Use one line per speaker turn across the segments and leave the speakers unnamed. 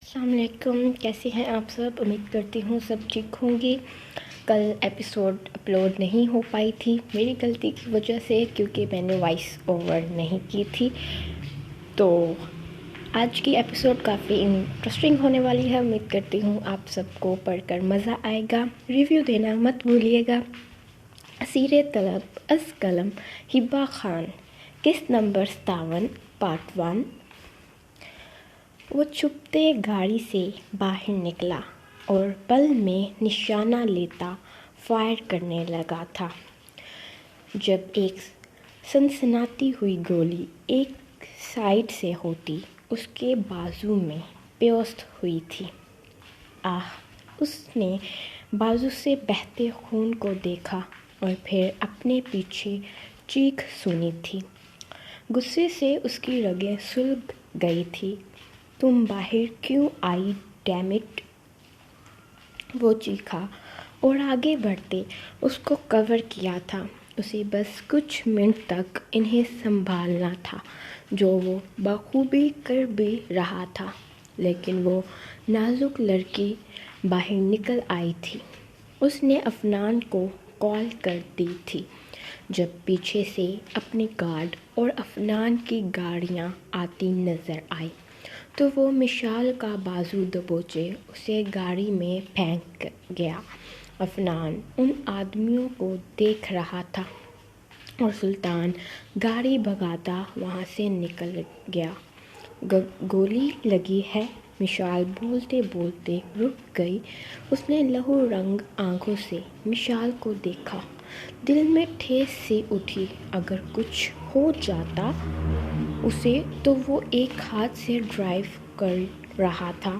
السلام علیکم، کیسے ہیں آپ سب؟ امید کرتی ہوں سب ٹھیک ہوں گی۔ کل ایپیسوڈ اپلوڈ نہیں ہو پائی تھی میری غلطی کی وجہ سے، کیونکہ میں نے وائس اوور نہیں کی تھی۔ تو آج کی ایپیسوڈ کافی انٹرسٹنگ ہونے والی ہے، امید کرتی ہوں آپ سب کو پڑھ کر مزہ آئے گا۔ ریویو دینا مت بھولیے گا۔ اسیر طلب از قلم ہبہ خان، قسط نمبر 57، پارٹ 1۔ وہ چھپتے گاڑی سے باہر نکلا اور پل میں نشانہ لیتا فائر کرنے لگا تھا، جب ایک سنسناتی ہوئی گولی ایک سائیڈ سے ہوتی اس کے بازو میں پیوست ہوئی تھی۔ آہ! اس نے بازو سے بہتے خون کو دیکھا اور پھر اپنے پیچھے چیخ سنی تھی۔ غصے سے اس کی رگیں سلگ گئی تھیں۔ تم باہر کیوں آئی ڈیم اٹ! وہ چیخا اور آگے بڑھتے اس کو کور کیا تھا۔ اسے بس کچھ منٹ تک انہیں سنبھالنا تھا، جو وہ بخوبی کر بھی رہا تھا، لیکن وہ نازک لڑکی باہر نکل آئی تھی۔ اس نے عفنان کو کال کر دی تھی۔ جب پیچھے سے اپنے گارڈ اور عفنان کی گاڑیاں آتی نظر آئیں تو وہ مشعل کا بازو دبوچے اسے گاڑی میں پھینک گیا۔ عفنان ان آدمیوں کو دیکھ رہا تھا اور سلطان گاڑی بھگاتا وہاں سے نکل گیا۔ گولی لگی ہے! مشعل بولتے بولتے رک گئی۔ اس نے لہو رنگ آنکھوں سے مشعل کو دیکھا۔ دل میں ٹھیس سی اٹھی۔ اگر کچھ ہو جاتا اسے تو وہ ایک ہاتھ سے ڈرائیو کر رہا تھا،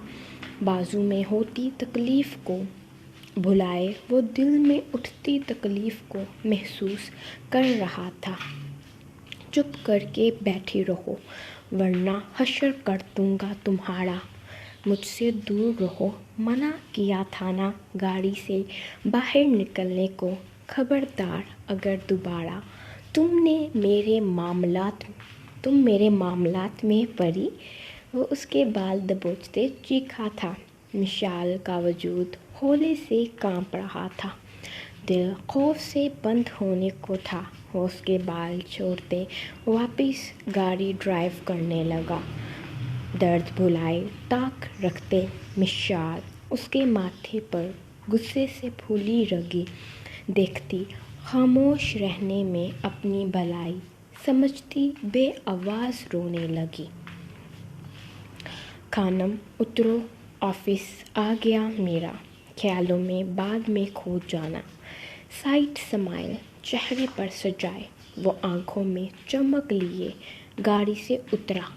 بازو میں ہوتی تکلیف کو بھلائے وہ دل میں اٹھتی تکلیف کو محسوس کر رہا تھا۔ چپ کر کے بیٹھی رہو ورنہ حشر کر دوں گا تمہارا۔ مجھ سے دور رہو، منع کیا تھا نا گاڑی سے باہر نکلنے کو۔ خبردار اگر دوبارہ تم میرے معاملات میں پڑی۔ وہ اس کے بال دبوچتے چیخا تھا۔ مشعل کا وجود ہولے سے کانپ رہا تھا۔ دل خوف سے بند ہونے کو تھا۔ وہ اس کے بال چھوڑتے واپس گاڑی ڈرائیو کرنے لگا۔ درد بھلائے طاق رکھتے مشعل اس کے ماتھے پر غصے سے پھولی رگیں دیکھتی خاموش رہنے میں اپنی بھلائی سمجھتی بے آواز رونے لگی۔ خانم اترو، آفس آ گیا میرا، خیالوں میں بعد میں کھو جانا۔ سائٹ سمائل چہرے پر سجائے وہ آنکھوں میں چمک لیے گاڑی سے اترا۔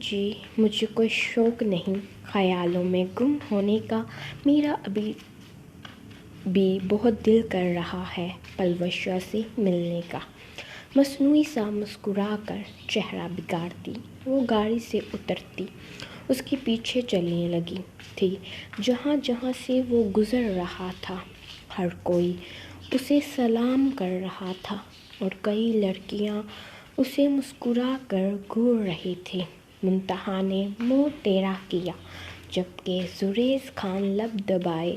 جی مجھے کوئی شوق نہیں خیالوں میں گم ہونے کا، میرا ابھی بھی بہت دل کر رہا ہے پلوشا سے ملنے کا۔ مصنوعی سا مسکرا کر چہرہ بگاڑتی وہ گاڑی سے اترتی اس کے پیچھے چلنے لگی تھی۔ جہاں جہاں سے وہ گزر رہا تھا ہر کوئی اسے سلام کر رہا تھا اور کئی لڑکیاں اسے مسکرا کر گھور رہی تھیں۔ منتہا نے منہ ٹیڑھا کیا جبکہ زریز خان لب دبائے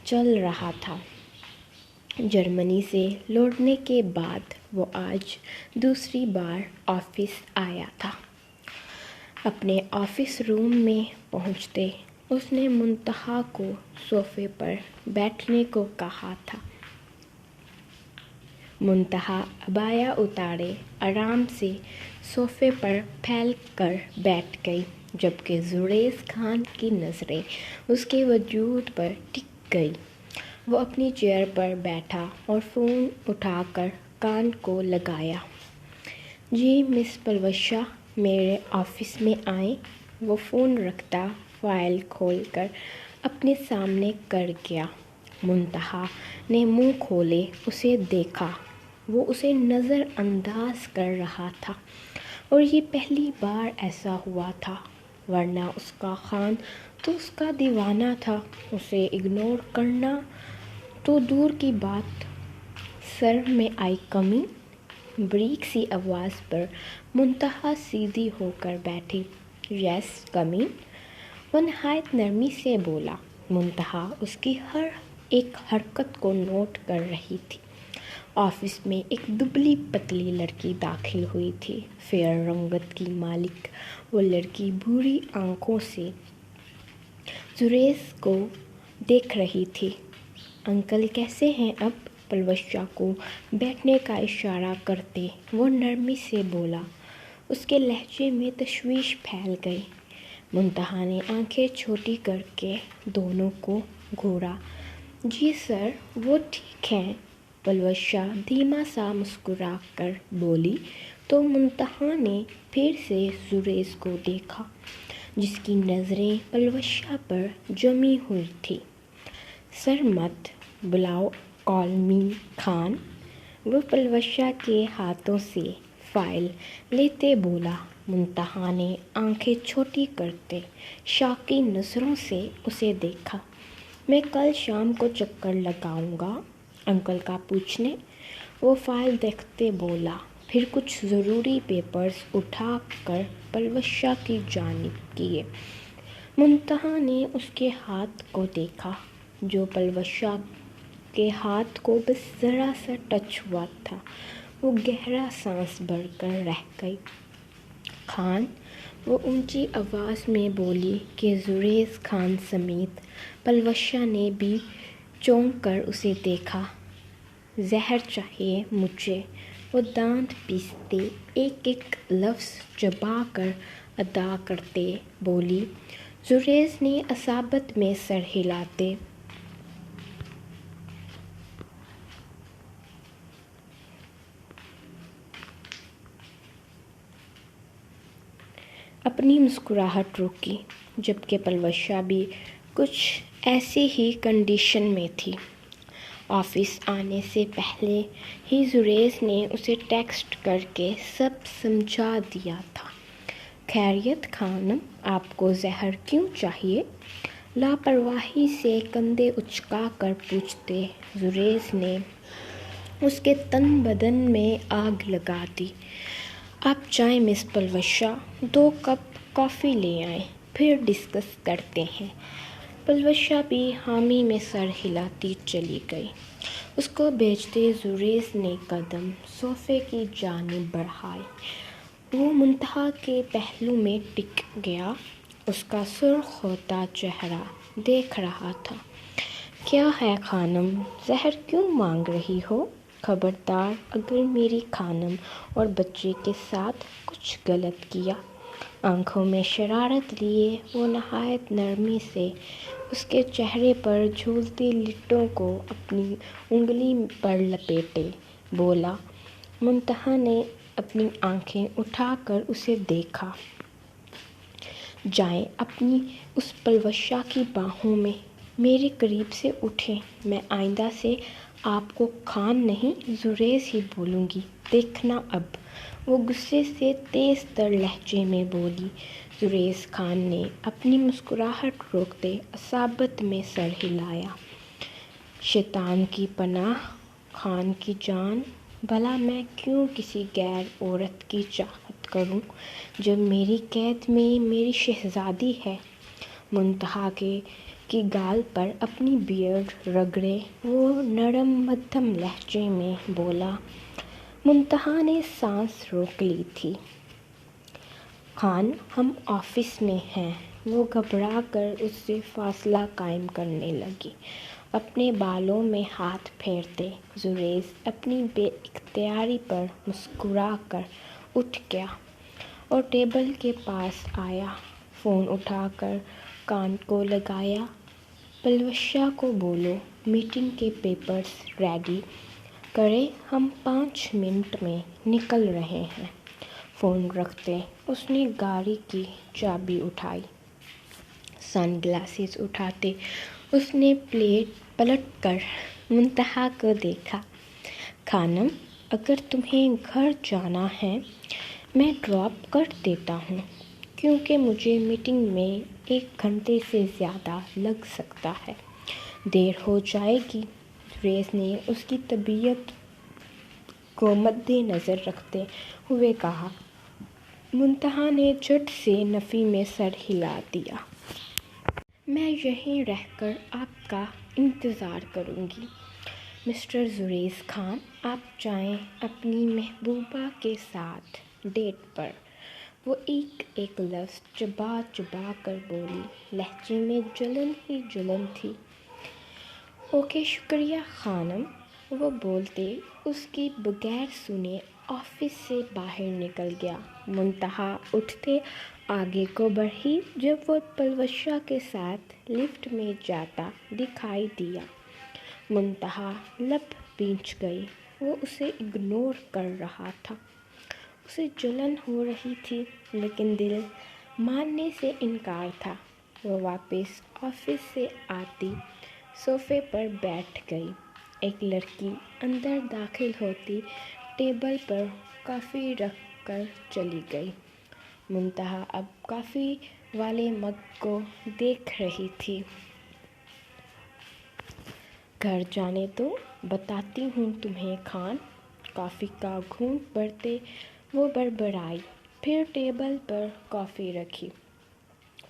چل رہا تھا۔ جرمنی سے لوٹنے کے بعد وہ آج دوسری بار آفس آیا تھا۔ اپنے آفس روم میں پہنچتے اس نے منتہا کو صوفے پر بیٹھنے کو کہا تھا۔ منتہا عبایا اتارے آرام سے صوفے پر پھیل کر بیٹھ گئی، جبکہ زریز خان کی نظریں اس کے وجود پر ٹک گئیں۔ وہ اپنی چیئر پر بیٹھا اور فون اٹھا کر کان کو لگایا۔ جی مس پلوشا، میرے آفس میں آئیں۔ وہ فون رکھتا فائل کھول کر اپنے سامنے کر گیا۔ منتہا نے منہ کھولے اسے دیکھا۔ وہ اسے نظر انداز کر رہا تھا اور یہ پہلی بار ایسا ہوا تھا، ورنہ اس کا خان تو اس کا دیوانہ تھا۔ اسے اگنور کرنا تو دور کی بات، سر میں آئی کمی؟ بریک سی آواز پر منتہا سیدھی ہو کر بیٹھی۔ یس کمین، وہ نہایت نرمی سے بولا۔ منتہا اس کی ہر ایک حرکت کو نوٹ کر رہی تھی۔ آفس میں ایک دبلی پتلی لڑکی داخل ہوئی تھی، فیئر رنگت کی مالک۔ وہ لڑکی بھوری آنکھوں سے زریز کو دیکھ رہی تھی۔ انکل کیسے ہیں اب؟ پلوشا کو بیٹھنے کا اشارہ کرتے وہ نرمی سے بولا۔ اس کے لہجے میں تشویش پھیل گئی۔ منتہا نے آنکھیں چھوٹی کر کے دونوں کو گھورا۔ جی سر، وہ ٹھیک ہیں، پلوشا دھیما سا مسکرا کر بولی تو منتہا نے پھر سے زریز کو دیکھا، جس کی نظریں پلوشا پر جمی ہوئی تھی۔ سر مت بلاؤ، کال می خان، وہ پلوشا کے ہاتھوں سے فائل لیتے بولا۔ منتہا نے آنکھیں چھوٹی کرتے شاقی نظروں سے اسے دیکھا۔ میں کل شام کو چکر لگاؤں گا انکل کا پوچھنے، وہ فائل دیکھتے بولا، پھر کچھ ضروری پیپرز اٹھا کر پلوشا کی جانب کیے۔ منتہا نے اس کے ہاتھ کو دیکھا، جو پلوشا کے ہاتھ کو بس ذرا سا ٹچ ہوا تھا۔ وہ گہرا سانس بھر کر رہ گئی۔ خان، وہ اونچی آواز میں بولی کہ زریز خان سمیت پلوشا نے بھی چونک کر اسے دیکھا۔ زہر چاہیے مجھے، وہ دانت پیستے ایک ایک لفظ چبا کر ادا کرتے بولی۔ زریز نے عصابت میں سر ہلاتے اپنی مسکراہٹ روکی، جبکہ پلوشا بھی کچھ ایسی ہی کنڈیشن میں تھی۔ آفس آنے سے پہلے ہی زریز نے اسے ٹیکسٹ کر کے سب سمجھا دیا تھا۔ خیریت خانم، آپ کو زہر کیوں چاہیے؟ لاپرواہی سے کندھے اچکا کر پوچھتے زریز نے اس کے تن بدن میں آگ لگا دی۔ آپ جائیں مس پلوشا، 2 کپ کافی لے آئیں، پھر ڈسکس کرتے ہیں۔ پلوشا بھی حامی میں سر ہلاتی چلی گئی۔ اس کو بھیجتے زریز نے قدم صوفے کی جانب بڑھائے۔ وہ منتہا کے پہلو میں ٹک گیا، اس کا سرخ ہوتا چہرہ دیکھ رہا تھا۔ کیا ہے خانم، زہر کیوں مانگ رہی ہو؟ خبردار اگر میری خانم اور بچے کے ساتھ کچھ غلط کیا۔ آنکھوں میں شرارت لیے وہ نہایت نرمی سے اس کے چہرے پر جھولتی لٹوں کو اپنی انگلی پر لپیٹے بولا۔ منتہا نے اپنی آنکھیں اٹھا کر اسے دیکھا۔ جائیں اپنی اس پلوشا کی باہوں میں، میرے قریب سے اٹھیں، میں آئندہ سے آپ کو خان نہیں زریز ہی بولوں گی، دیکھنا اب، وہ غصے سے تیز تر لہجے میں بولی۔ زریز خان نے اپنی مسکراہٹ روکتے عصابت میں سر ہلایا۔ شیطان کی پناہ، خان کی جان، بھلا میں کیوں کسی غیر عورت کی چاہت کروں جب میری قید میں میری شہزادی ہے؟ منتہا کی گال پر اپنی بیئرڈ رگڑے وہ نرم مدھم لہجے میں بولا۔ منتہا نے سانس روک لی تھی۔ خان، ہم آفس میں ہیں، وہ گھبرا کر اس سے فاصلہ قائم کرنے لگی۔ اپنے بالوں میں ہاتھ پھیرتے زریز اپنی بے اختیاری پر مسکرا کر اٹھ گیا اور ٹیبل کے پاس آیا۔ فون اٹھا کر کان کو لگایا۔ پلوشا کو بولو میٹنگ کے پیپرز ریڈی کرے، ہم 5 منٹ میں نکل رہے ہیں۔ فون رکھتے اس نے گاڑی کی چابی اٹھائی۔ سن گلاسز اٹھاتے اس نے پلٹ کر منتہا کو دیکھا۔ خانم، اگر تمہیں گھر جانا ہے میں ڈراپ کر دیتا ہوں، کیونکہ مجھے میٹنگ میں 1 گھنٹے سے زیادہ لگ سکتا ہے، دیر ہو جائے گی۔ زریز نے اس کی طبیعت کو مد نظر رکھتے ہوئے کہا۔ منتہا نے جھٹ سے نفی میں سر ہلا دیا۔ میں یہیں رہ کر آپ کا انتظار کروں گی مسٹر زریز خان، آپ جائیں اپنی محبوبہ کے ساتھ ڈیٹ پر۔ وہ ایک ایک لفظ چبا چبا کر بولی، لہجے میں جلن ہی جلن تھی۔ اوکے شکریہ خانم، وہ بولتے اس کی بغیر سنے آفس سے باہر نکل گیا۔ منتہا اٹھتے آگے کو بڑھی جب وہ پلوشا کے ساتھ لفٹ میں جاتا دکھائی دیا۔ منتہا لب بھینچ گئی، وہ اسے اگنور کر رہا تھا۔ اسے جلن ہو رہی تھی لیکن دل ماننے سے انکار تھا۔ وہ واپس آفس سے آتی صوفے پر بیٹھ گئی۔ ایک لڑکی اندر داخل ہوتی ٹیبل پر کافی رکھ کر چلی گئی۔ منتہا اب کافی والے مگ کو دیکھ رہی تھی۔ گھر جانے دو، بتاتی ہوں تمہیں خان۔ کافی کا گھونٹ بھرتے وہ بڑبڑائی، پھر ٹیبل پر کافی رکھی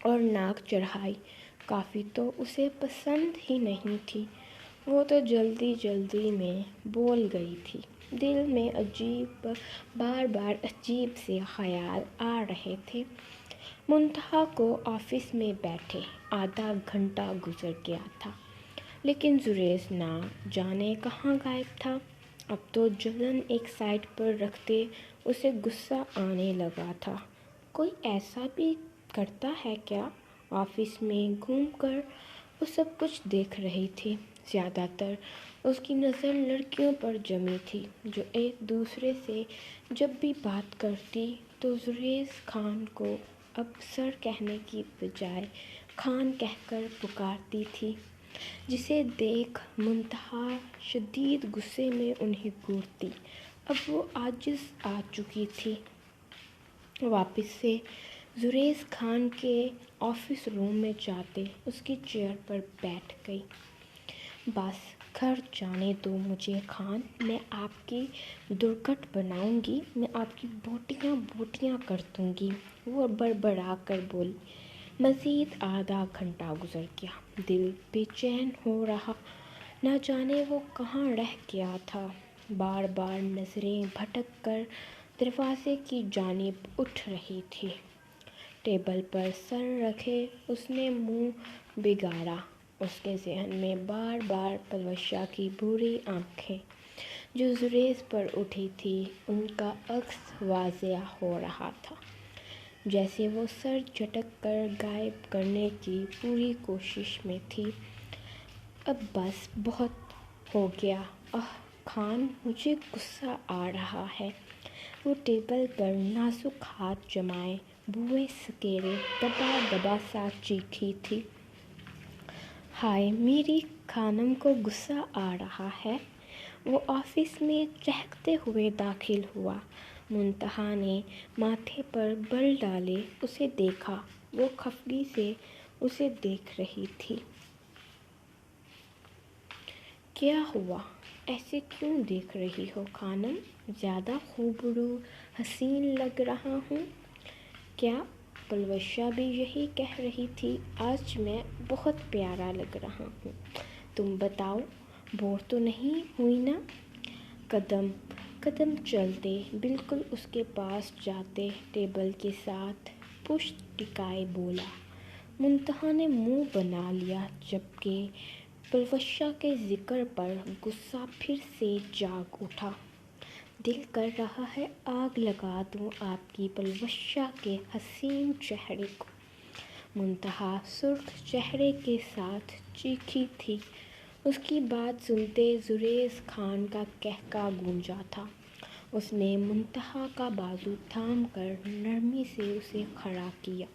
اور ناک چڑھائی۔ کافی تو اسے پسند ہی نہیں تھی، وہ تو جلدی جلدی میں بول گئی تھی۔ دل میں بار بار عجیب سے خیال آ رہے تھے۔ منتہا کو آفس میں بیٹھے آدھا گھنٹہ گزر گیا تھا، لیکن زریز نہ جانے کہاں غائب تھا۔ اب تو جلن ایک سائڈ پر رکھتے اسے غصہ آنے لگا تھا۔ کوئی ایسا بھی کرتا ہے کیا؟ آفس میں گھوم کر وہ سب کچھ دیکھ رہی تھی۔ زیادہ تر اس کی نظر لڑکیوں پر جمی تھی جو ایک دوسرے سے جب بھی بات کرتی تو زریز خان کو اب سر کہنے کی بجائے خان کہہ کر پکارتی تھی، جسے دیکھ منتہا شدید غصے میں انہیں گھورتی۔ اب وہ عاجز آ چکی تھی۔ واپس سے زریز خان کے آفس روم میں جاتے اس کی چیئر پر بیٹھ گئی۔ بس گھر جانے دو مجھے خان، میں آپ کی درکٹ بناؤں گی، میں آپ کی بوٹیاں بوٹیاں کر دوں گی، وہ بڑبڑا کر بولی۔ مزید آدھا گھنٹہ گزر گیا، دل بے چین ہو رہا، نہ جانے وہ کہاں رہ گیا تھا۔ بار بار نظریں بھٹک کر دروازے کی جانب اٹھ رہی تھی۔ ٹیبل پر سر رکھے اس نے منہ بگاڑا۔ اس کے ذہن میں بار بار پلوشا کی بری آنکھیں جو زریز پر اٹھی تھی، ان کا عکس واضح ہو رہا تھا، جیسے وہ سر جھٹک کر غائب کرنے کی پوری کوشش میں تھی۔ اب بس بہت ہو گیا، خان مجھے غصہ آ رہا ہے۔ وہ ٹیبل پر نازک ہاتھ جمائے بوئے سکیرے دبا دبا سا چیخی تھی۔ ہائے میری خانم کو غصہ آ رہا ہے۔ وہ آفس میں چہکتے ہوئے داخل ہوا۔ منتہا نے ماتھے پر بل ڈالے اسے دیکھا، وہ خفگی سے اسے دیکھ رہی تھی۔ کیا ہوا؟ ایسے کیوں دیکھ رہی ہو خانم؟ زیادہ خوبرو حسین لگ رہا ہوں کیا؟ پلوشا بھی یہی کہہ رہی تھی۔ آج میں بہت پیارا لگ رہا ہوں، تم بتاؤ، بور تو نہیں ہوئی نا؟ قدم قدم چلتے بالکل اس کے پاس جاتے ٹیبل کے ساتھ پشت ٹکائے بولا۔ منتہا نے منہ بنا لیا، جبکہ پلوشا کے ذکر پر غصہ پھر سے جاگ اٹھا۔ دل کر رہا ہے آگ لگا دوں آپ کی پلوشا کے حسین چہرے کو۔ منتہا سرخ چہرے کے ساتھ چیخی تھی۔ اس کی بات سنتے زریز خان کا قہقہ گونجا تھا۔ اس نے منتہا کا بازو تھام کر نرمی سے اسے کھڑا کیا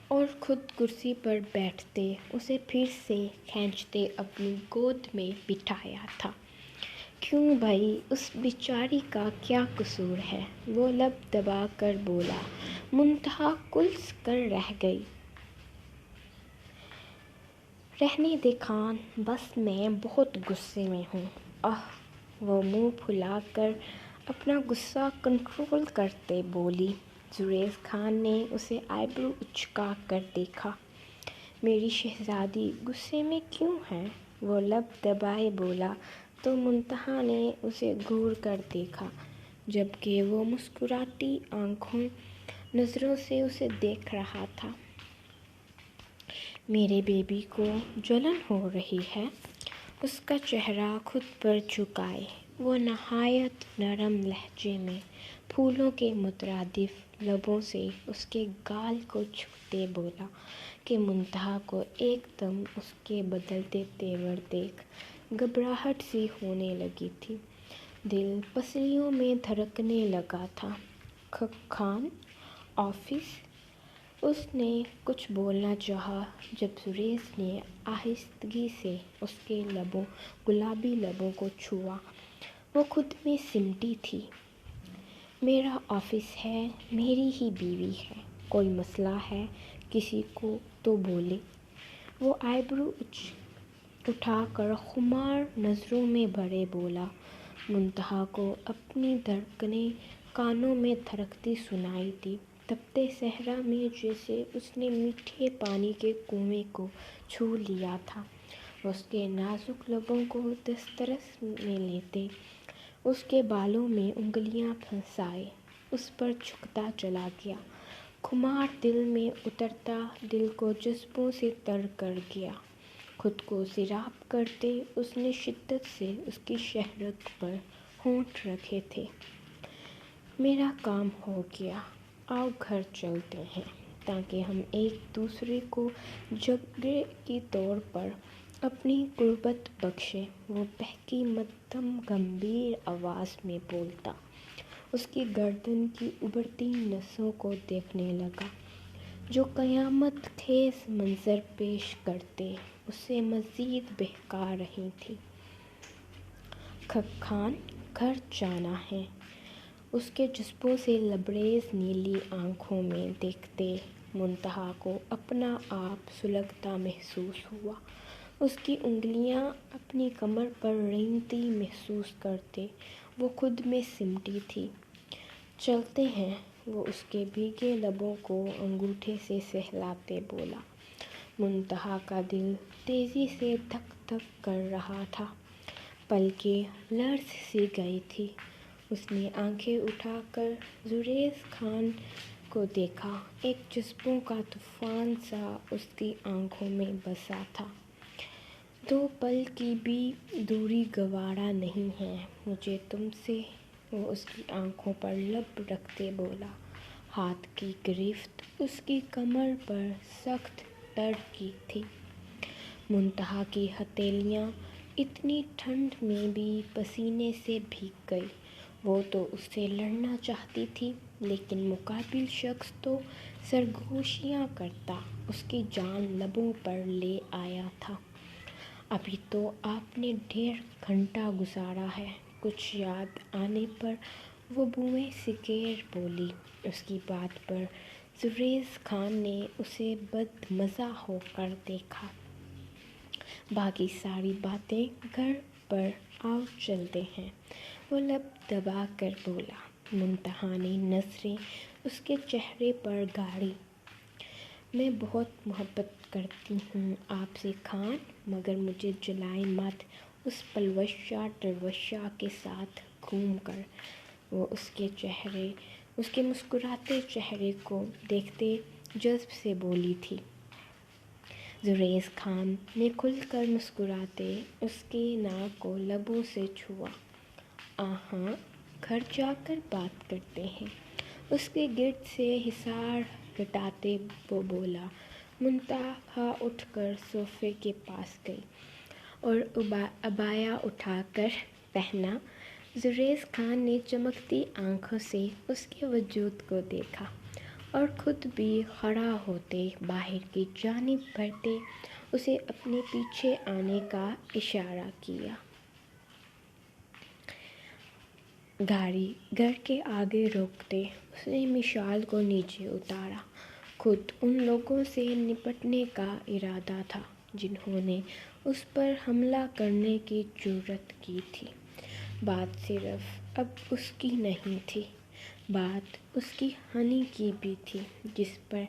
اور خود کرسی پر بیٹھتے اسے پھر سے کھینچتے اپنی گود میں بٹھایا تھا۔ کیوں بھائی، اس بیچاری کا کیا قصور ہے؟ وہ لب دبا کر بولا۔ منتہا کلس کر رہ گئی۔ رہنے دے خان، بس میں بہت غصے میں ہوں۔ وہ منہ پھلا کر اپنا غصہ کنٹرول کرتے بولی۔ زریز خان نے اسے آئیبرو اچکا کر دیکھا۔ میری شہزادی غصے میں کیوں ہے؟ وہ لب دبائے بولا تو منتہا نے اسے گھور کر دیکھا، جبکہ وہ مسکراتی نظروں سے اسے دیکھ رہا تھا۔ میرے بیبی کو جلن ہو رہی ہے؟ اس کا چہرہ خود پر جھکائے وہ نہایت نرم لہجے میں پھولوں کے مترادف لبوں سے اس کے گال کو چھوتے بولا کہ منتہا کو ایک دم اس کے بدلتے تیور دیکھ گھبراہٹ سی ہونے لگی تھی۔ دل پسلیوں میں دھڑکنے لگا تھا۔ خان آفس؟ اس نے کچھ بولنا چاہا جب زریز نے آہستگی سے اس کے گلابی لبوں کو چھوا۔ وہ خود میں سمٹی تھی۔ میرا آفس ہے، میری ہی بیوی ہے، کوئی مسئلہ ہے کسی کو تو بولے۔ وہ آئیبرو اٹھا کر خمار نظروں میں بھرے بولا۔ منتہا کو اپنی دھڑکنیں کانوں میں دھڑکتی سنائی دی۔ تپتے صحرا میں جیسے اس نے میٹھے پانی کے کنویں کو چھو لیا تھا۔ اس کے نازک لبوں کو دسترس میں لیتے، اس کے بالوں میں انگلیاں پھنسائے، اس پر جھکتا چلا گیا۔ خمار دل میں اترتا دل کو جذبوں سے تر کر گیا۔ خود کو سیراب کرتے اس نے شدت سے اس کی شہرگ پر ہونٹ رکھے تھے۔ میرا کام ہو گیا، آؤ گھر چلتے ہیں تاکہ ہم ایک دوسرے کو جھگڑے کے طور پر اپنی قربت بخشیں۔ وہ بہکی مدھم گمبھیر آواز میں بولتا، اس کی گردن کی ابھرتی نسوں کو دیکھنے لگا جو قیامت خیز منظر پیش کرتے اسے مزید بہکا رہی تھیں۔ خان گھر جانا ہے، اس کے جذبوں سے لبریز نیلی آنکھوں میں دیکھتے منتہا کو اپنا آپ سلگتا محسوس ہوا۔ اس کی انگلیاں اپنی کمر پر رینگتی محسوس کرتے وہ خود میں سمٹی تھی۔ چلتے ہیں، وہ اس کے بھیگے لبوں کو انگوٹھے سے سہلاتے بولا۔ منتہا کا دل تیزی سے دھک دھک کر رہا تھا، پلکیں لرز سی گئی تھیں۔ اس نے آنکھیں اٹھا کر زریز خان کو دیکھا۔ ایک جذبوں کا طوفان سا اس کی آنکھوں میں بسا تھا۔ دو پل کی بھی دوری گوارا نہیں ہے مجھے تم سے، وہ اس کی آنکھوں پر لب رکھتے بولا۔ ہاتھ کی گرفت اس کی کمر پر سخت تر کی تھی۔ منتہا کی ہتھیلیاں اتنی ٹھنڈ میں بھی پسینے سے بھیگ گئی۔ وہ تو اس سے لڑنا چاہتی تھی، لیکن مقابل شخص تو سرگوشیاں کرتا اس کی جان لبوں پر لے آیا تھا۔ ابھی تو آپ نے 1.5 گھنٹہ گزارا ہے، کچھ یاد آنے پر وہ بوئیں سکیر بولی۔ اس کی بات پر زریز خان نے اسے بدمزہ ہو کر دیکھا۔ باقی ساری باتیں گھر پر، آؤ چلتے ہیں، وہ لب دبا کر بولا۔ منتہا نے نظریں اس کے چہرے پر گاڑی۔ میں بہت محبت کرتی ہوں آپ سے خان، مگر مجھے جلائیں مت اس پلوشہ ٹلوشہ کے ساتھ گھوم کر۔ وہ اس کے مسکراتے چہرے کو دیکھتے جذب سے بولی تھی۔ زریز خان نے کھل کر مسکراتے اس کی ناک کو لبوں سے چھوا۔ ہاں، گھر جا کر بات کرتے ہیں، اس کے گرد سے حصار گٹاتے وہ بولا۔ منتہا اٹھ کر صوفے کے پاس گئی اور عبایا اٹھا کر پہنا۔ زریز خان نے چمکتی آنکھوں سے اس کے وجود کو دیکھا اور خود بھی کھڑا ہوتے باہر کی جانب بڑھتے اسے اپنے پیچھے آنے کا اشارہ کیا۔ گاڑی گھر کے آگے روکتے اس نے مشعل کو نیچے اتارا۔ خود ان لوگوں سے نپٹنے کا ارادہ تھا جنہوں نے اس پر حملہ کرنے کی جرات کی تھی۔ بات صرف اب اس کی نہیں تھی، بات اس کی ہنی کی بھی تھی، جس پر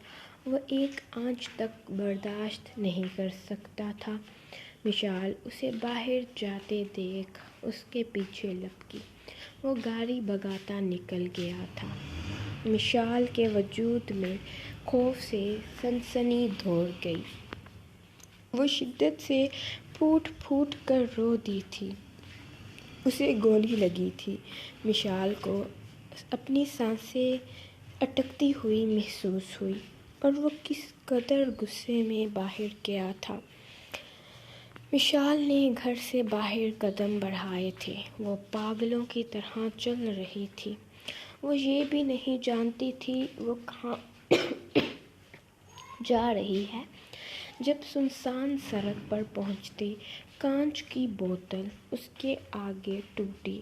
وہ ایک آنچ تک برداشت نہیں کر سکتا تھا۔ مشال اسے باہر جاتے دیکھ اس کے پیچھے لپکی۔ وہ گاڑی بھگاتا نکل گیا تھا۔ مشال کے وجود میں خوف سے سنسنی دوڑ گئی۔ وہ شدت سے پھوٹ پھوٹ کر رو دی تھی۔ اسے گولی لگی تھی۔ مشال کو اپنی سانسیں اٹکتی ہوئی محسوس ہوئی اور وہ کس قدر غصے میں باہر گیا تھا۔ مشال نے گھر سے باہر قدم بڑھائے تھے۔ وہ پاگلوں کی طرح چل رہی تھی۔ وہ یہ بھی نہیں جانتی تھی وہ کہاں جا رہی ہے۔ جب سنسان سڑک پر پہنچتے کانچ کی بوتل اس کے آگے ٹوٹی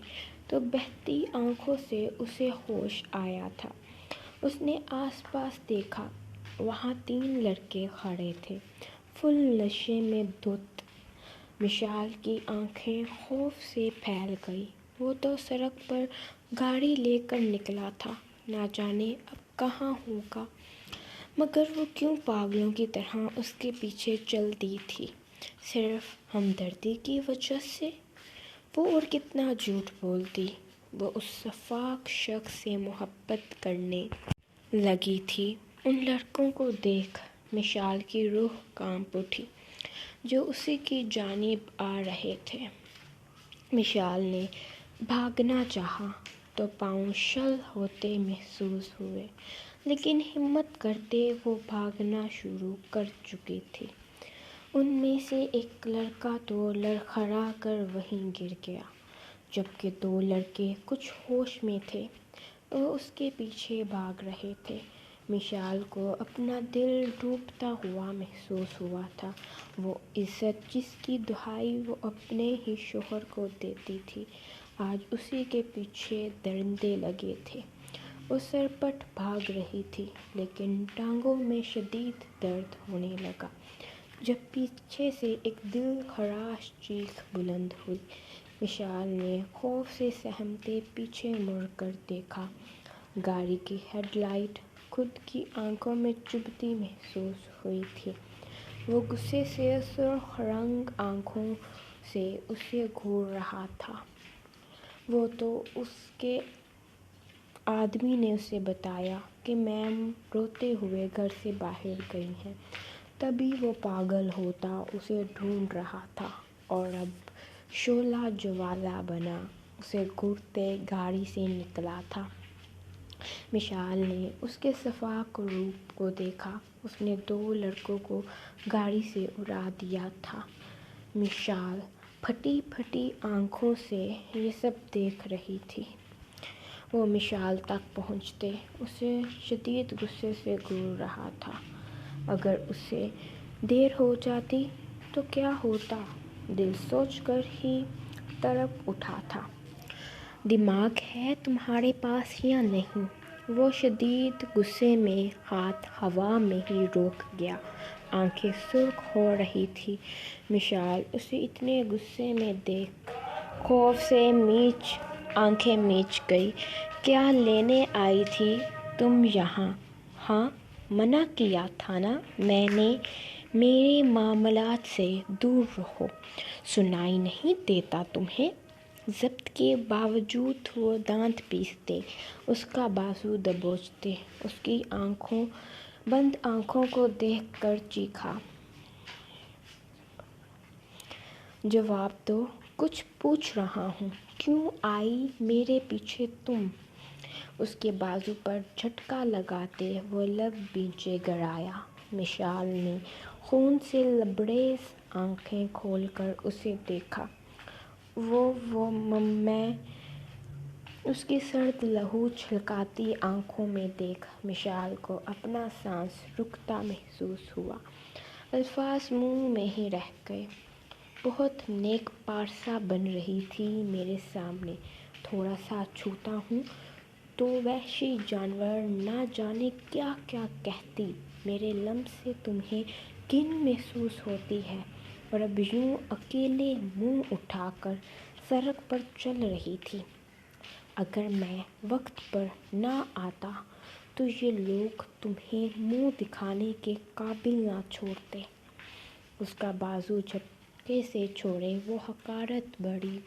تو بہتی آنکھوں سے اسے ہوش آیا تھا۔ اس نے آس پاس دیکھا، وہاں 3 لڑکے کھڑے تھے، فل نشے میں دھت۔ مشال کی آنکھیں خوف سے پھیل گئیں۔ وہ تو سڑک پر گاڑی لے کر نکلا تھا، نہ جانے اب کہاں ہوگا، مگر وہ کیوں پاگلوں کی طرح اس کے پیچھے چل دی تھی؟ صرف ہمدردی کی وجہ سے؟ وہ اور کتنا جھوٹ بولتی۔ وہ اس شفاق شخص سے محبت کرنے لگی تھی۔ ان لڑکوں کو دیکھ مشال کی روح کانپ اٹھی، جو اسی کی جانب آ رہے تھے۔ مشال نے بھاگنا چاہا تو پاؤں شل ہوتے محسوس ہوئے، لیکن ہمت کرتے وہ بھاگنا شروع کر چکی تھی۔ ان میں سے ایک لڑکا تو لڑکھڑا کر وہیں گر گیا، جبکہ 2 لڑکے کچھ ہوش میں تھے۔ وہ اس کے پیچھے بھاگ رہے تھے۔ مشال کو اپنا دل ڈوبتا ہوا محسوس ہوا تھا۔ وہ عزت جس کی دہائی وہ اپنے ہی شوہر کو دیتی تھی، آج اسی کے پیچھے درندے لگے تھے۔ وہ سرپٹ بھاگ رہی تھی، لیکن ٹانگوں میں شدید درد ہونے لگا، جب پیچھے سے ایک دل خراش چیخ بلند ہوئی۔ مشال نے خوف سے سہمتے پیچھے مڑ کر دیکھا۔ گاڑی کی ہیڈ لائٹ خود کی آنکھوں میں چبھتی محسوس ہوئی تھی۔ وہ غصے سے سرخ رنگ آنکھوں سے اسے گھور رہا تھا۔ وہ تو اس کے آدمی نے اسے بتایا کہ میم روتے ہوئے گھر سے باہر گئی ہیں، تبھی وہ پاگل ہوتا اسے ڈھونڈ رہا تھا، اور اب شعلہ جوالا بنا اسے گھورتے گاڑی سے نکلا تھا۔ مشال نے اس کے شفاق روپ کو دیکھا۔ اس نے 2 لڑکوں کو گاڑی سے اڑا دیا تھا۔ مشال پھٹی پھٹی آنکھوں سے یہ سب دیکھ رہی تھی۔ وہ مشال تک پہنچتے اسے شدید غصے سے گھور رہا تھا۔ اگر اسے دیر ہو جاتی تو کیا ہوتا، دل سوچ کر ہی تڑپ اٹھا تھا۔ دماغ ہے تمہارے پاس یا نہیں؟ وہ شدید غصے میں ہاتھ ہوا میں ہی روک گیا۔ آنکھیں سرخ ہو رہی تھیں۔ مشال اسے اتنے غصے میں دیکھ خوف سے آنکھیں میچ گئی۔ کیا لینے آئی تھی تم یہاں؟ ہاں، منع کیا تھا نا میں نے، میرے معاملات سے دور رہو۔ سنائی نہیں دیتا تمہیں؟ ضبط کے باوجود وہ دانت پیستے، اس کا بازو دبوچتے، اس کی بند آنکھوں کو دیکھ کر چیخا، جواب دو، کچھ پوچھ رہا ہوں، کیوں آئی میرے پیچھے تم؟ اس کے بازو پر جھٹکا لگاتے وہ لب نیچے گرایا۔ مشال نے خون سے لبریز آنکھیں کھول کر اسے دیکھا۔ میں اس کی سرد لہو چھلکاتی آنکھوں میں دیکھ مشال کو اپنا سانس رکتا محسوس ہوا۔ الفاظ منہ میں ہی رہ گئے۔ بہت نیک پارسا بن رہی تھی میرے سامنے، تھوڑا سا چھوتا ہوں تو وحشی جانور نہ جانے کیا کیا کہتی۔ میرے لمس سے تمہیں گھن محسوس ہوتی ہے، اور اب یوں اکیلے منہ اٹھا کر سڑک پر چل رہی تھی۔ اگر میں وقت پر نہ آتا تو یہ لوگ تمہیں منہ دکھانے کے قابل نہ چھوڑتے۔ اس کا بازو جھٹکے سے چھوڑے وہ حقارت بڑی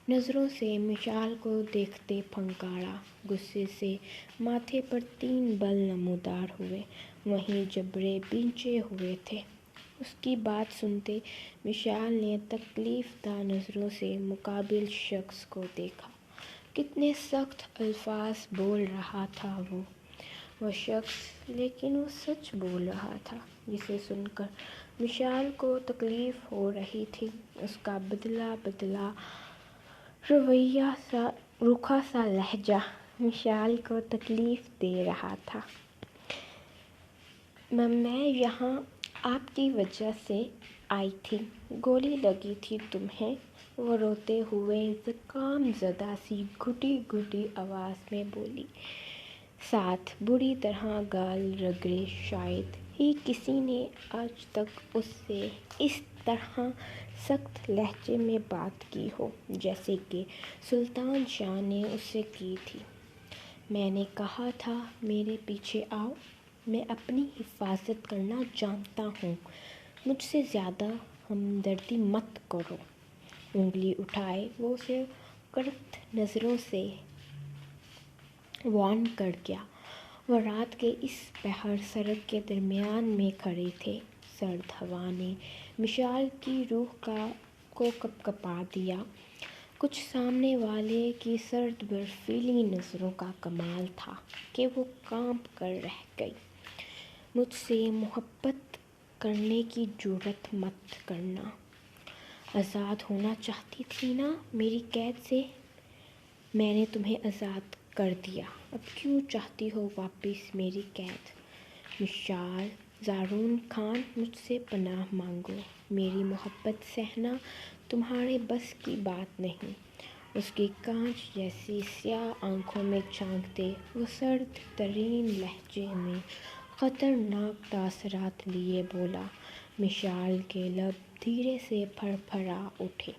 نظروں سے مشعل کو دیکھتے پھنکارا۔ غصے سے ماتھے پر 3 بل نمودار ہوئے، وہیں جبڑے بھیجے ہوئے تھے۔ اس کی بات سنتے مشعل نے تکلیف دہ نظروں سے مقابل شخص کو دیکھا۔ کتنے سخت الفاظ بول رہا تھا وہ شخص، لیکن وہ سچ بول رہا تھا، جسے سن کر مشعل کو تکلیف ہو رہی تھی۔ اس کا بدلا بدلا رویہ سا روکھا سا لہجہ مشعل کو تکلیف دے رہا تھا۔ میں یہاں آپ کی وجہ سے آئی تھی، گولی لگی تھی تمہیں، وہ روتے ہوئے زکام زدہ سی گھٹی گھٹی آواز میں بولی، ساتھ بری طرح گال رگڑے۔ شاید ہی کسی نے آج تک اس سے اس طرح سخت لہجے میں بات کی ہو جیسے کہ سلطان شاہ نے اس سے کی تھی۔ میں نے کہا تھا میرے پیچھے آؤ، میں اپنی حفاظت کرنا جانتا ہوں، مجھ سے زیادہ ہمدردی مت کرو۔ انگلی اٹھائے وہ اسے کرخت نظروں سے وارن کر گیا۔ وہ رات کے اس پہر سڑک کے درمیان میں کھڑے تھے۔ سرد ہوا نے مشعل کی روح کو کپکپا دیا۔ کچھ سامنے والے کی سرد برفیلی نظروں کا کمال تھا کہ وہ کانپ کر رہ گئی۔ مجھ سے محبت کرنے کی جرأت مت کرنا۔ آزاد ہونا چاہتی تھی نا میری قید سے؟ میں نے تمہیں آزاد کر دیا، اب کیوں چاہتی ہو واپس میری قید؟ مشعل زارون خان، مجھ سے پناہ مانگو، میری محبت سہنا تمہارے بس کی بات نہیں۔ اس کی کانچ جیسی سیاہ آنکھوں میں جھانکتے وہ سرد ترین لہجے میں خطرناک تاثرات لیے بولا۔ مشعل کے لب دھیرے سے پھر پھرا اٹھے۔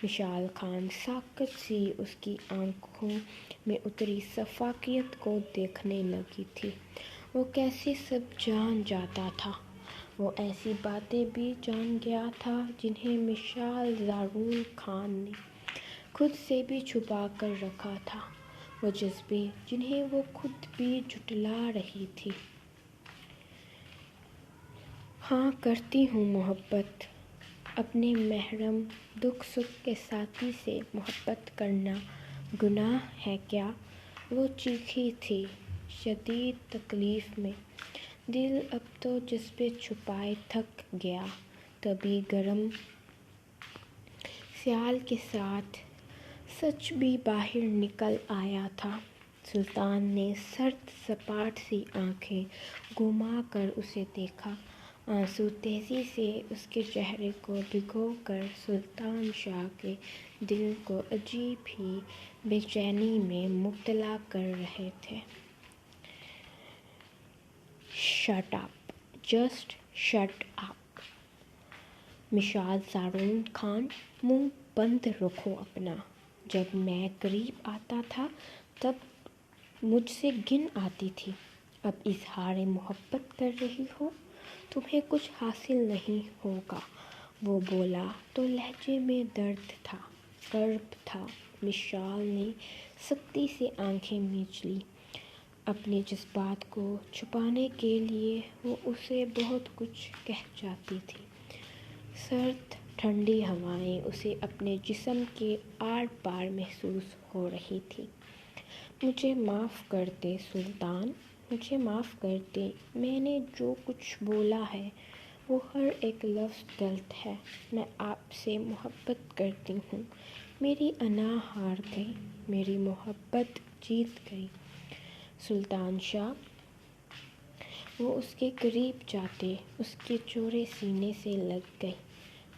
مشعل خان ساکت سی اس کی آنکھوں میں اتری شفافیت کو دیکھنے لگی تھی۔ وہ کیسے سب جان جاتا تھا؟ وہ ایسی باتیں بھی جان گیا تھا جنہیں مشعل زارون خان نے خود سے بھی چھپا کر رکھا تھا، وہ جذبے جنہیں وہ خود بھی جھٹلا رہی تھی۔ ہاں کرتی ہوں محبت، اپنے محرم دکھ سکھ کے ساتھی سے محبت کرنا گناہ ہے کیا؟ وہ چیخی تھی شدید تکلیف میں۔ دل اب تو جذبے چھپائے تھک گیا۔ تبھی گرم خیال کے ساتھ سچ بھی باہر نکل آیا تھا۔ سلطان نے سرد سپاٹ سی آنکھیں گھما کر اسے دیکھا۔ آنسو تیزی سے اس کے چہرے کو بھگو کر سلطان شاہ کے دل کو عجیب ہی بے چینی میں مبتلا کر رہے تھے۔ Shut up, just shut up, مشعل زارون خان، منہ بند رکھو اپنا۔ جب میں قریب آتا تھا تب مجھ سے گھن آتی تھی، اب اظہار محبت کر رہی ہو، تمہیں کچھ حاصل نہیں ہوگا۔ وہ بولا تو لہجے میں درد تھا، کرب تھا۔ مشعل نے سختی سے آنکھیں مینچ لیں۔ اپنے جذبات کو چھپانے کے لیے وہ اسے بہت کچھ کہہ جاتی تھی۔ سرد ٹھنڈی ہوائیں اسے اپنے جسم کے آر پار محسوس ہو رہی تھیں۔ مجھے معاف کر دیں سلطان، مجھے معاف کر دیں، میں نے جو کچھ بولا ہے وہ ہر ایک لفظ غلط ہے۔ میں آپ سے محبت کرتی ہوں، میری انا ہار گئی، میری محبت جیت گئی۔ سلطان شاہ، وہ اس کے قریب جاتے اس کے چوڑے سینے سے لگ گئی۔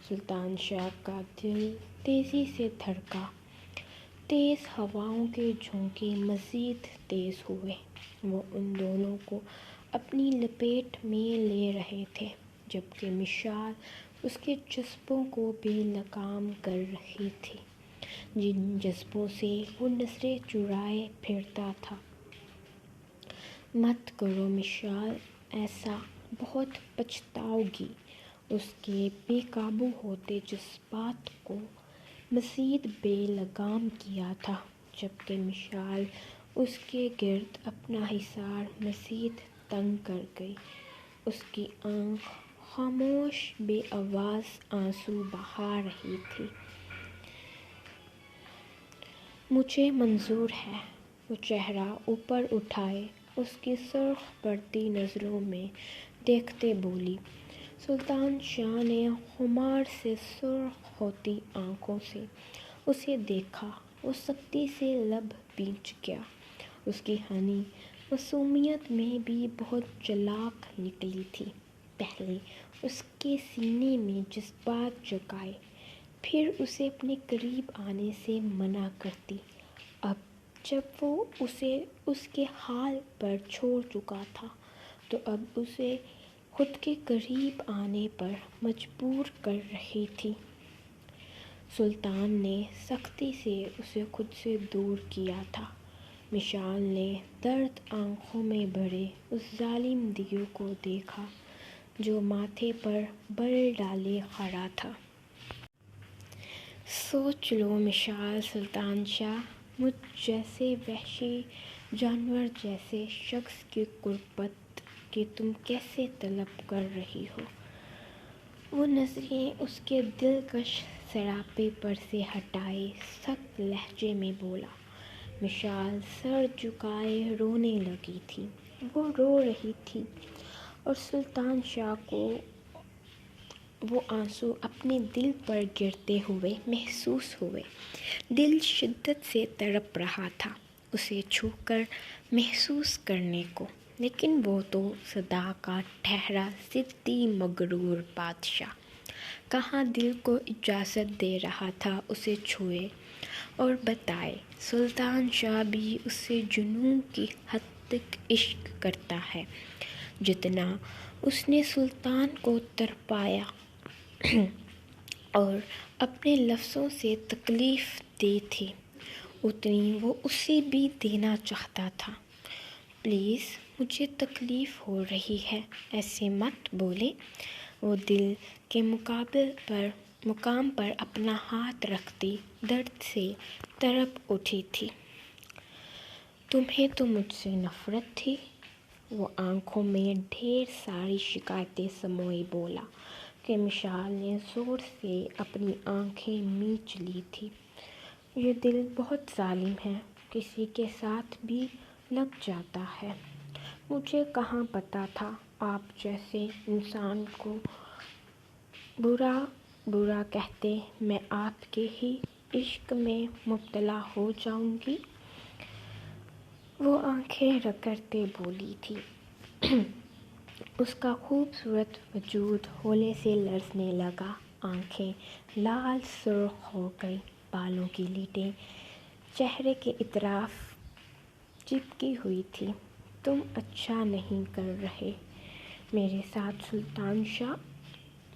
سلطان شاہ کا دل تیزی سے دھڑکا۔ تیز ہواؤں کے جھونکے مزید تیز ہوئے۔ وہ ان دونوں کو اپنی لپیٹ میں لے رہے تھے، جبکہ مشعل اس کے جذبوں کو بھی ناکام کر رہی تھی۔ جن جذبوں سے وہ نظریں چرائے پھرتا تھا۔ مت کرو مشال، ایسا بہت پچھتاؤ گی۔ اس کے بے قابو ہوتے جذبات کو مزید بے لگام کیا تھا، جبکہ مشال اس کے گرد اپنا حصار مزید تنگ کر گئی۔ اس کی آنکھ خاموش بے آواز آنسو بہا رہی تھی۔ مجھے منظور ہے، وہ چہرہ اوپر اٹھائے اس کی سرخ پڑتی نظروں میں دیکھتے بولی۔ سلطان شاہ نے خمار سے سرخ ہوتی آنکھوں سے اسے دیکھا۔ وہ سختی سے لب بھینچ گیا۔ اس کی ہنی معصومیت میں بھی بہت چالاک نکلی تھی۔ پہلے اس کے سینے میں جذبات جگائے، پھر اسے اپنے قریب آنے سے منع کرتی۔ اب جب وہ اسے اس کے حال پر چھوڑ چکا تھا تو اب اسے خود کے قریب آنے پر مجبور کر رہی تھی۔ سلطان نے سختی سے اسے خود سے دور کیا تھا۔ مشال نے درد آنکھوں میں بھرے اس ظالم دیو کو دیکھا جو ماتھے پر بل ڈالے کھڑا تھا۔ سوچ لو مشال سلطان شاہ، مجھ جیسے وحشی جانور جیسے شخص کی قربت کی تم کیسے طلب کر رہی ہو؟ وہ نظریں اس کے دلکش سراپے پر سے ہٹائے سخت لہجے میں بولا۔ مشال سر جھکائے رونے لگی تھی۔ وہ رو رہی تھی اور سلطان شاہ کو وہ آنسو اپنے دل پر گرتے ہوئے محسوس ہوئے۔ دل شدت سے تڑپ رہا تھا اسے چھو کر محسوس کرنے کو، لیکن وہ تو صدا کا ٹھہرا ضدی مغرور بادشاہ کہاں دل کو اجازت دے رہا تھا اسے چھوئے اور بتائے۔ سلطان شاہ بھی اس سے جنون کی حد تک عشق کرتا ہے جتنا اس نے سلطان کو تڑپایا اور اپنے لفظوں سے تکلیف دی تھی، اتنی وہ اسے بھی دینا چاہتا تھا۔ پلیز مجھے تکلیف ہو رہی ہے، ایسے مت بولے۔ وہ دل کے مقام پر اپنا ہاتھ رکھتی درد سے تڑپ اٹھی تھی۔ تمہیں تو مجھ سے نفرت تھی، وہ آنکھوں میں ڈھیر ساری شکایتیں سموئے بولا کہ مشال نے زور سے اپنی آنکھیں مینچ لی تھی۔ یہ دل بہت ظالم ہے، کسی کے ساتھ بھی لگ جاتا ہے۔ مجھے کہاں پتہ تھا آپ جیسے انسان کو برا کہتے میں آپ کے ہی عشق میں مبتلا ہو جاؤں گی، وہ آنکھیں رگڑتے بولی تھی۔ اس کا خوبصورت وجود ہولے سے لرزنے لگا، آنکھیں لال سرخ ہو گئیں، بالوں کی لیٹیں چہرے کے اطراف چپکی ہوئی تھی۔ تم اچھا نہیں کر رہے میرے ساتھ سلطان شاہ۔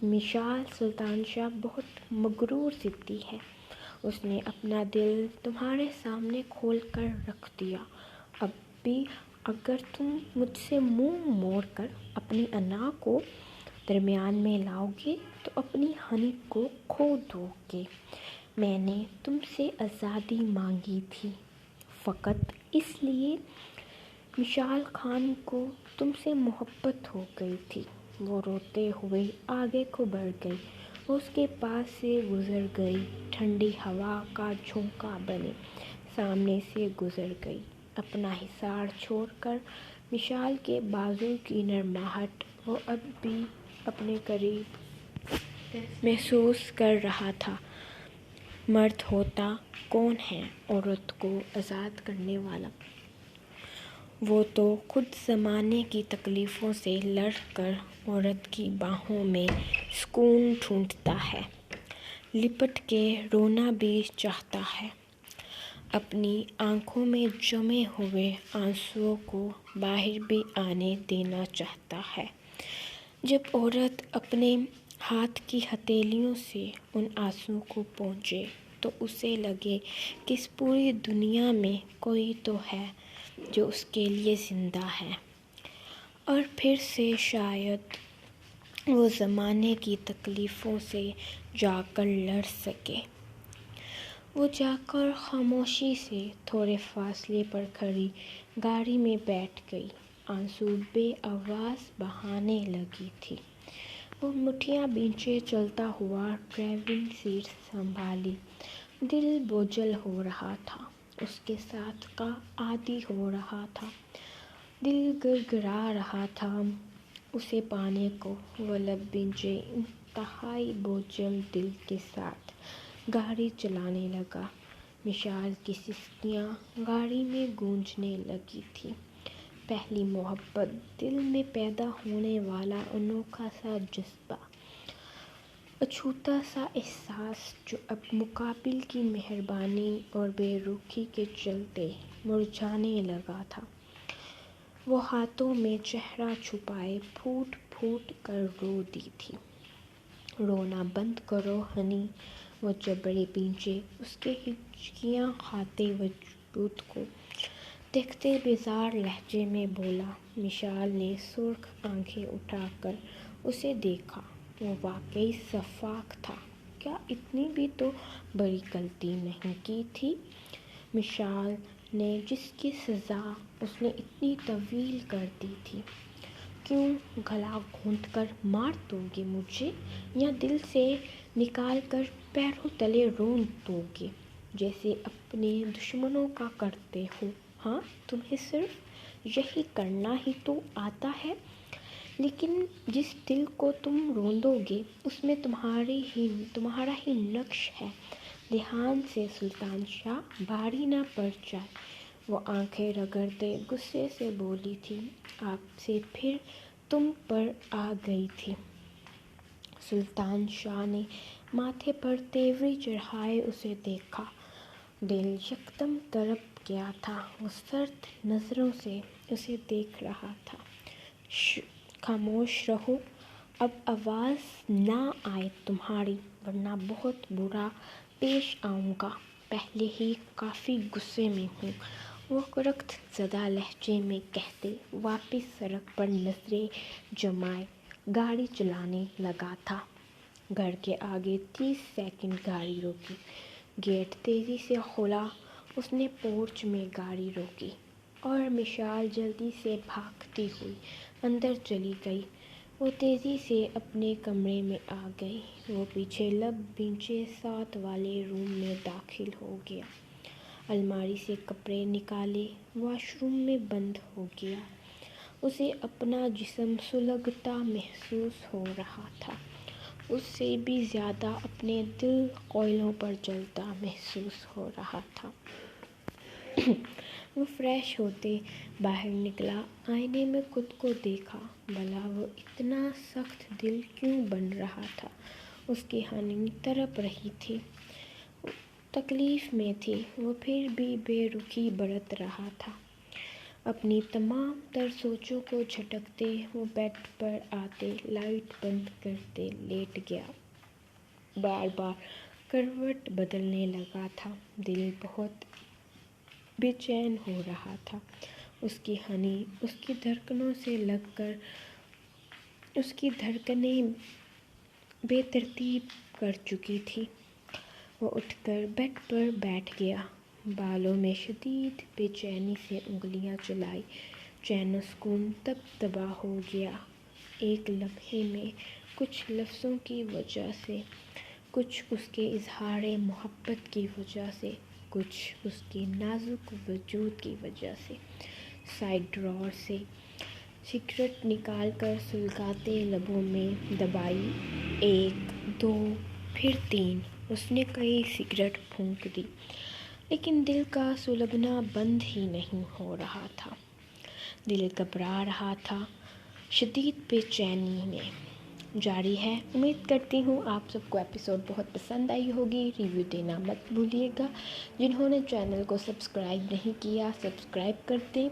مشال سلطان شاہ بہت مغرور ضدی ہے، اس نے اپنا دل تمہارے سامنے کھول کر رکھ دیا۔ اب بھی اگر تم مجھ سے منہ موڑ کر اپنی انا کو درمیان میں لاؤ گے تو اپنی ہنی کو کھو دو گے۔ میں نے تم سے آزادی مانگی تھی فقط اس لیے۔ مشال خان کو تم سے محبت ہو گئی تھی۔ وہ روتے ہوئے آگے کو بڑھ گئی، وہ اس کے پاس سے گزر گئی، ٹھنڈی ہوا کا جھونکا بنے سامنے سے گزر گئی، اپنا حصار چھوڑ کر۔ مشال کے بازو کی نرماہٹ وہ اب بھی اپنے قریب محسوس کر رہا تھا۔ مرد ہوتا کون ہے عورت کو آزاد کرنے والا؟ وہ تو خود زمانے کی تکلیفوں سے لڑ کر عورت کی باہوں میں سکون ڈھونڈتا ہے، لپٹ کے رونا بھی چاہتا ہے، اپنی آنکھوں میں جمے ہوئے آنسوؤں کو باہر بھی آنے دینا چاہتا ہے۔ جب عورت اپنے ہاتھ کی ہتھیلیوں سے ان آنسوؤں کو پونچھے تو اسے لگے کہ اس پوری دنیا میں کوئی تو ہے جو اس کے لیے زندہ ہے، اور پھر سے شاید وہ زمانے کی تکلیفوں سے جا کر لڑ سکے۔ وہ جا کر خاموشی سے تھوڑے فاصلے پر کھڑی گاڑی میں بیٹھ گئی۔ آنسو بے آواز بہانے لگی تھی۔ وہ مٹھیاں بھینچے چلتا ہوا ڈرائیونگ سیٹ سنبھالی۔ دل بوجھل ہو رہا تھا، اس کے ساتھ کا عادی ہو رہا تھا، دل گڑگڑا رہا تھا اسے پانے کو۔ وہ لب بھینچے انتہائی بوجھل دل کے ساتھ گاڑی چلانے لگا۔ مشال کی سسکیاں گاڑی میں گونجنے لگی تھیں۔ پہلی محبت، دل میں پیدا ہونے والا انوکھا سا جذبہ، اچھوتا سا احساس جو اب مقابل کی مہربانی اور بے رخی کے چلتے مرجھانے لگا تھا۔ وہ ہاتھوں میں چہرہ چھپائے پھوٹ پھوٹ کر رو دی تھی۔ رونا بند کرو ہنی، وہ جبڑے بھینچے اس کے ہچکیاں کھاتے وجود کو دیکھتے بیزار لہجے میں بولا۔ مشال نے سرخ آنکھیں اٹھا کر اسے دیکھا۔ وہ واقعی شفاق تھا، کیا اتنی بھی تو بڑی غلطی نہیں کی تھی مشال نے، جس کی سزا اس نے اتنی طویل کر دی تھی؟ کیوں گلا گھونٹ کر مار دو گے مجھے، یا دل سے نکال کر پیروں تلے رونت دو گے جیسے اپنے دشمنوں کا کرتے ہو؟ ہاں، تمہیں صرف یہی کرنا ہی تو آتا ہے، لیکن جس دل کو تم روندو گے اس میں تمہارا ہی نقش ہے۔ دھیان سے سلطان شاہ، بھاری نہ پڑ جائے۔ وہ آنکھیں رگڑتے غصے سے بولی تھی۔ آپ سے پھر تم پر آ گئی تھی۔ سلطان شاہ نے ماتھے پر تیوری چڑھائے اسے دیکھا۔ دل یکدم تڑپ گیا تھا۔ وہ سرد نظروں سے اسے دیکھ رہا تھا۔ خاموش رہو، اب آواز نہ آئے تمہاری، ورنہ بہت برا پیش آؤں گا، پہلے ہی کافی غصے میں ہوں، وہ رخت زدہ لہجے میں کہتے واپس سڑک پر نظریں جمائے گاڑی چلانے لگا تھا۔ گھر کے آگے 30 سیکنڈ گاڑی روکی، گیٹ تیزی سے کھلا، اس نے پورچ میں گاڑی روکی اور مشال جلدی سے بھاگتی ہوئی اندر چلی گئی۔ وہ تیزی سے اپنے کمرے میں آ گئی۔ وہ پیچھے لب بھینچے ساتھ والے روم میں داخل ہو گیا، الماری سے کپڑے نکالے، واش روم میں بند ہو گیا۔ اسے اپنا جسم سلگتا محسوس ہو رہا تھا، اس سے بھی زیادہ اپنے دل کوئلوں پر جلتا محسوس ہو رہا تھا۔ وہ فریش ہوتے باہر نکلا، آئینے میں خود کو دیکھا۔ بھلا وہ اتنا سخت دل کیوں بن رہا تھا؟ اس کی ہنی تڑپ رہی تھی، تکلیف میں تھی، وہ پھر بھی بے رخی برت رہا تھا۔ اپنی تمام تر سوچوں کو جھٹکتے وہ بیڈ پر آتے لائٹ بند کرتے لیٹ گیا، بار بار کروٹ بدلنے لگا تھا۔ دل بہت بے چین ہو رہا تھا۔ اس کی ہنی اس کی دھڑکنوں سے لگ کر اس کی دھڑکنیں بے ترتیب کر چکی تھی۔ وہ اٹھ کر بیڈ پر بیٹھ گیا، بالوں میں شدید بے چینی سے انگلیاں چلائی۔ چین و سکون تب تباہ ہو گیا ایک لمحے میں، کچھ لفظوں کی وجہ سے، کچھ اس کے اظہار محبت کی وجہ سے، کچھ اس کے نازک وجود کی وجہ سے۔ سائیڈ ڈرار سے سگریٹ نکال کر سلگاتے لبوں میں دبائی، 1 2 پھر 3، اس نے کئی سگریٹ پھونک دی، لیکن دل کا سلگنا بند ہی نہیں ہو رہا تھا۔ دل گھبرا رہا تھا، شدید بے چینی میں۔ جاری ہے۔ امید کرتی ہوں آپ سب کو ایپیسوڈ بہت پسند آئی ہوگی۔ ریویو دینا مت بھولیے گا۔ جنہوں نے چینل کو سبسکرائب نہیں کیا، سبسکرائب کر دیں۔